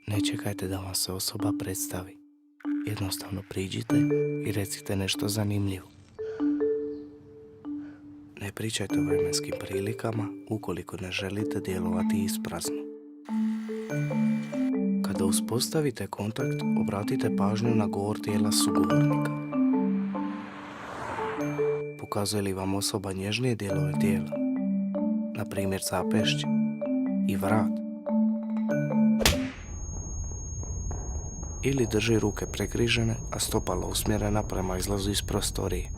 Ne čekajte da vam se osoba predstavi. Jednostavno priđite i recite nešto zanimljivo. Ne pričajte o vremenskim prilikama ukoliko ne želite djelovati isprazno. Kada uspostavite kontakt, obratite pažnju na govor tijela sugovornika. Pokazuje li vam osoba nježnije dijelove tijela, na primjer zapešće i vrat, ili drži ruke prekrižene, a stopala usmjerena prema izlazu iz prostorije.